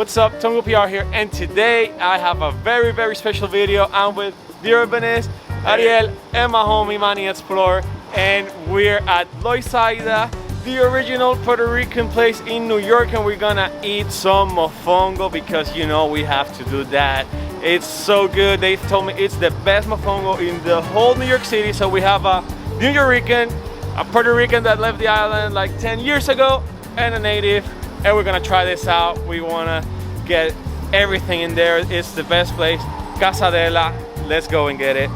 What's up, Tongo PR here, and today I have a very special video. I'm with the urbanist, Ariel, and my homie Manny Explorer, and we're at Loizaida, the original Puerto Rican place in New York, and we're gonna eat some mofongo because you know we have to do that. It's so good. They've told me it's the best mofongo in the whole New York City. So we have a New Yorican, a Puerto Rican that left the island like 10 years ago, and a native, and we're gonna try this out. We wanna get everything in there. It's the best place. Casa Adela. Let's go and get it.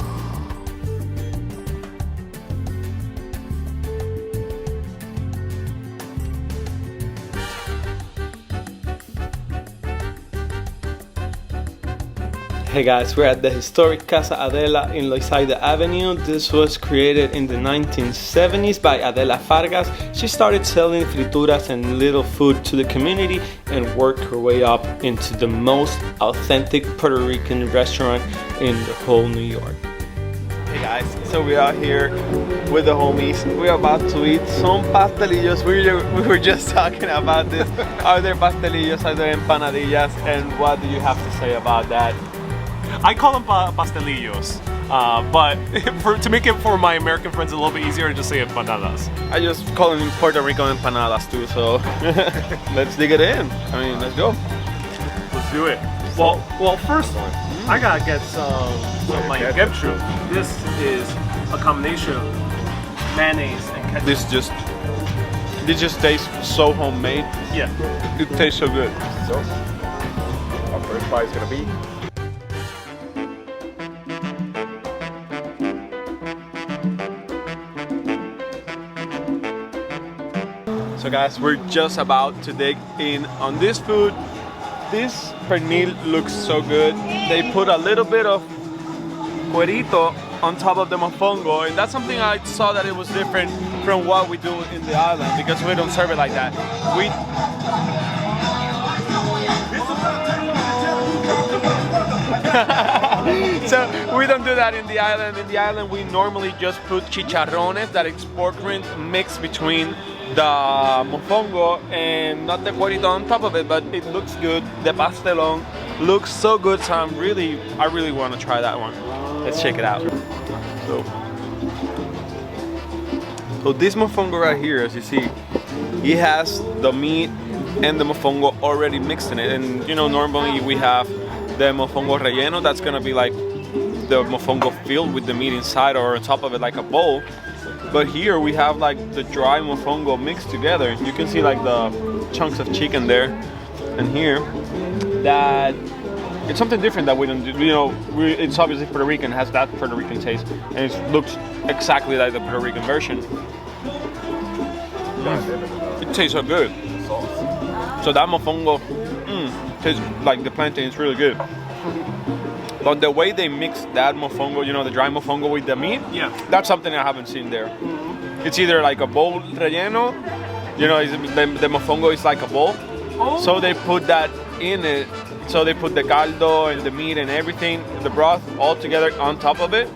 Hey guys, we're at the historic Casa Adela in Loizaida Avenue. This was created in the 1970s by Adela Fargas. She started selling frituras and little food to the community and worked her way up into the most authentic Puerto Rican restaurant in the whole New York. Hey guys, so we are here with the homies. We're about to eat some pastelillos. We were just talking about this. Are there pastelillos? Are there empanadillas? And what do you have to say about that? I call them pastelillos, but to make it for my American friends a little bit easier, I just say empanadas. I just call them Puerto Rican empanadas too, so let's dig it in. I mean, let's go. Let's do it. Well, first I gotta get some my ketchup. This is a combination of mayonnaise and ketchup. This just tastes so homemade. Yeah. It tastes so good. So, our first bite is gonna be. So guys, we're just about to dig in on this food. This pernil looks so good. They put a little bit of cuerito on top of the mofongo, and that's something I saw that it was different from what we do in the island because we don't serve it like that. So we don't do that in the island. In the island, we normally just put chicharrones, that is pork rind mixed between the mofongo and not the cuerito on top of it, but it looks good. The pastelon looks so good, so I really want to try that one. Let's check it out. So this mofongo right here, as you see, it has the meat and the mofongo already mixed in it. And you know, normally we have the mofongo relleno, that's gonna be like the mofongo filled with the meat inside or on top of it like a bowl. But here we have like the dry mofongo mixed together. You can see like the chunks of chicken there. And here, that it's something different that we don't do. You know, it's obviously Puerto Rican, has that Puerto Rican taste, and it looks exactly like the Puerto Rican version. It tastes so good. So that mofongo tastes like the plantain. It's really good. But the way they mix that mofongo, you know, the dry mofongo with the meat, yeah, that's something I haven't seen there. It's either like a bowl relleno, you know, the mofongo is like a bowl. Oh. So they put that in it. So they put the caldo and the meat and everything, the broth, all together on top of it.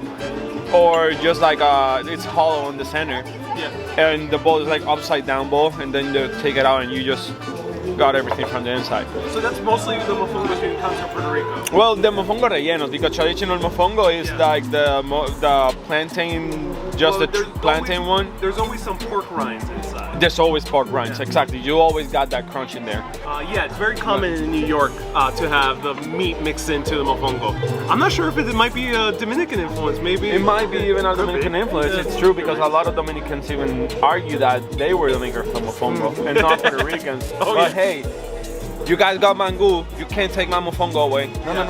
Or just like it's hollow in the center. Yeah. And the bowl is like upside down bowl, and then you take it out and you just got everything from the inside. So that's mostly the mofongos you encounter in Puerto Rico? Well, the mofongo rellenos, because traditional mofongo is like the plantain, just the plantain one. There's always some pork rinds inside. There's always pork rinds, exactly. You always got that crunch in there. Yeah, it's very common in New York to have the meat mixed into the mofongo. I'm not sure if it might be a Dominican influence, maybe. It might be even a Dominican influence. It's true, because a lot of Dominicans even argue that they were the makers of mofongo and not Puerto Ricans. Oh, but yeah. Hey, you guys got mango. You can't take my mofongo away. No.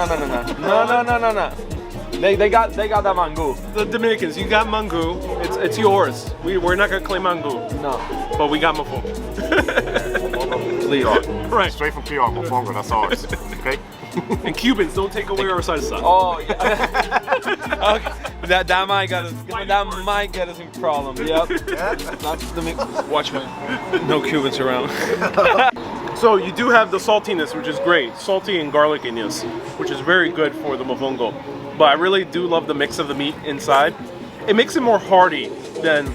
They got that mango. The Dominicans, you got mango. It's yours. We're not gonna claim mango. No, but we got mofongo. Right. Straight from PR, mofongo, that's ours. Okay? And Cubans, don't take away our side stuff. Oh, yeah. Okay. That might get us in problems. Yep. That's the mix. Watch me. No Cubans around. So you do have the saltiness, which is great. Salty and garlickiness, which is very good for the mofongo. But I really do love the mix of the meat inside. It makes it more hearty than,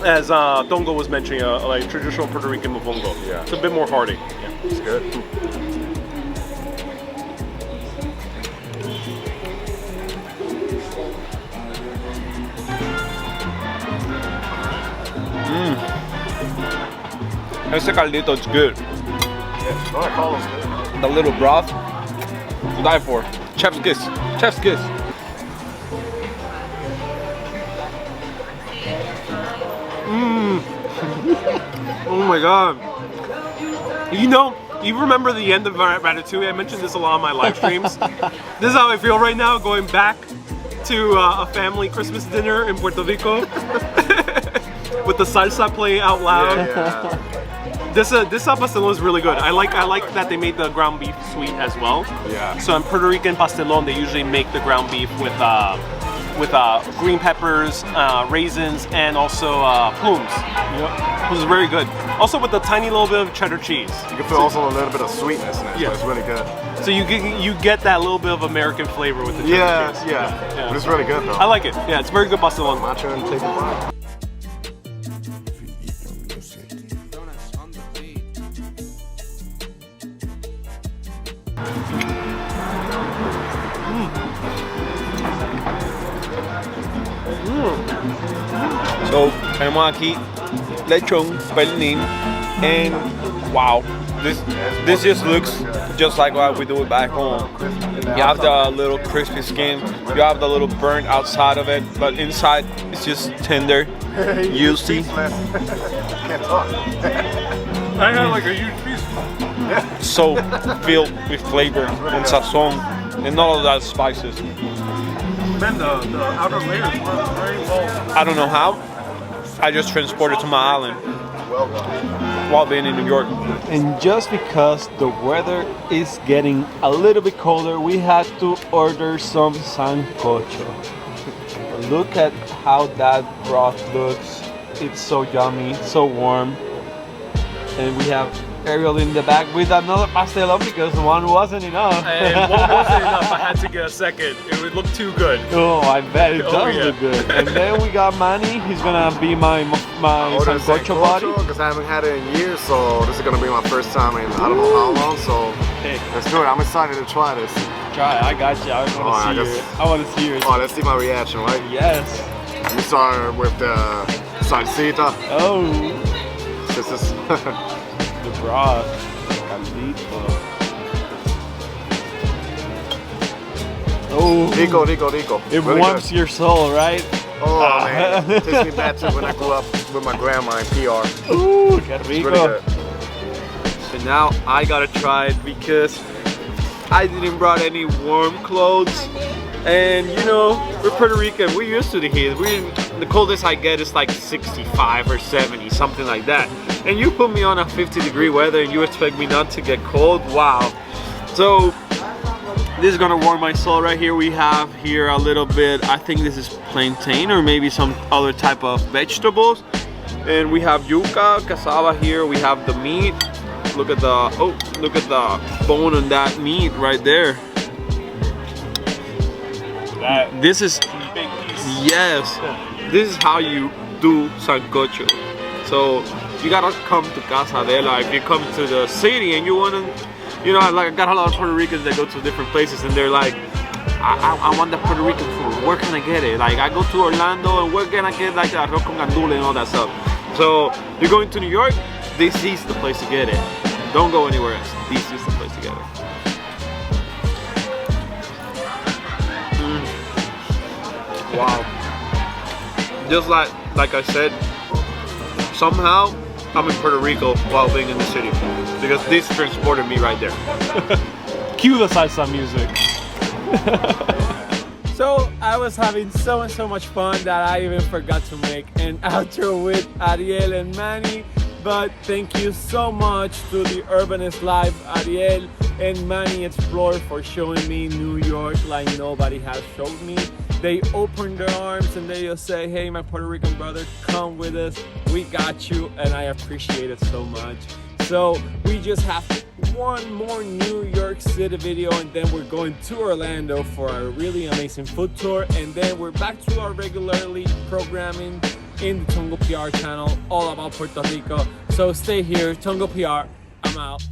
as Tongo was mentioning, like traditional Puerto Rican mofongo. Yeah. It's a bit more hearty. Yeah, it's good. Ese caldito is good. Yeah, no, I call them good. The little broth, die for. Chef's kiss. Chef's kiss. Oh my god. You know, you remember the end of Ratatouille? I mentioned this a lot on my live streams. This is how I feel right now, going back to a family Christmas dinner in Puerto Rico with the salsa playing out loud. Yeah. This pastelon is really good. I like that they made the ground beef sweet as well. Yeah. So in Puerto Rican pastelon, they usually make the ground beef with green peppers, raisins, and also plumes. Yep. Which is very good. Also with a tiny little bit of cheddar cheese. You can feel also a little bit of sweetness in it. Yeah. So it's really good. So you get that little bit of American flavor with the cheddar cheese. Yeah. But it's really good though. I like it. Yeah, it's very good pastelon. Matcha and take a bite. So, tenemos aquí lechon, pernil, and wow, this just looks just like what we do it back home. You have the little crispy skin, you have the little burnt outside of it, but inside it's just tender, juicy. Can't talk. I had like a huge piece. So filled with flavor and sazon, and all of that spices. Man, the outer layers were very well. I don't know how. I just transported to my island Well done. while being in New York. And just because the weather is getting a little bit colder, we had to order some sancocho. Look at how that broth looks. It's so yummy, so warm. And we have Ariel in the back with another pastelon because one wasn't enough. And one wasn't enough. I had to get a second. It would look too good. Oh, I bet it Oh, does yeah. look good. And then we got Manny. He's gonna be my Order sancocho buddy. because I haven't had it in years, so this is gonna be my first time in I don't know how long. So Hey, let's do it. I'm excited to try this. try it. I got you. I Alright, want to see it. I want to see it. Oh, let's see my reaction, right? Yes. We start with the salsita. Oh, This is the broth. Caldito. Oh, rico, rico, rico. it Really warms good. your soul, right? Oh man, it takes me back to when I grew up with my grandma in PR. Ooh, que It's rico. really good. So now I gotta try it because I didn't brought any warm clothes. And you know, we're Puerto Rican, we're used to the heat. The coldest I get is like 65 or 70, something like that. And you put me on a 50-degree weather and you expect me not to get cold? Wow. So this is gonna warm my soul right here. We have here a little bit, I think this is plantain or maybe some other type of vegetables. And we have yuca, cassava here. We have the meat. Look at the bone on that meat right there. This is, yes, this is how you do sancocho. So you gotta come to Casa Adela. If you come to the city and you wanna, you know, like I got a lot of Puerto Ricans that go to different places and they're like, I want the Puerto Rican food. Where can I get it? Like I go to Orlando and where can I get like the arroz con gandules and all that stuff. So you're going to New York, this is the place to get it. Don't go anywhere else. This is the place to get it. Wow. Just like I said, somehow I'm in Puerto Rico while being in the city because this transported me right there. Cue the salsa music. So I was having so much fun that I even forgot to make an outro with Ariel and Manny. But thank you so much to the Urbanist Live, Ariel and Manny Explore, for showing me New York like nobody has showed me. They open their arms and they just say, hey, my Puerto Rican brother, come with us. We got you, and I appreciate it so much. So we just have one more New York City video, and then we're going to Orlando for a really amazing food tour, and then we're back to our regularly programming in the Tongo PR channel, all about Puerto Rico. So stay here, Tongo PR, I'm out.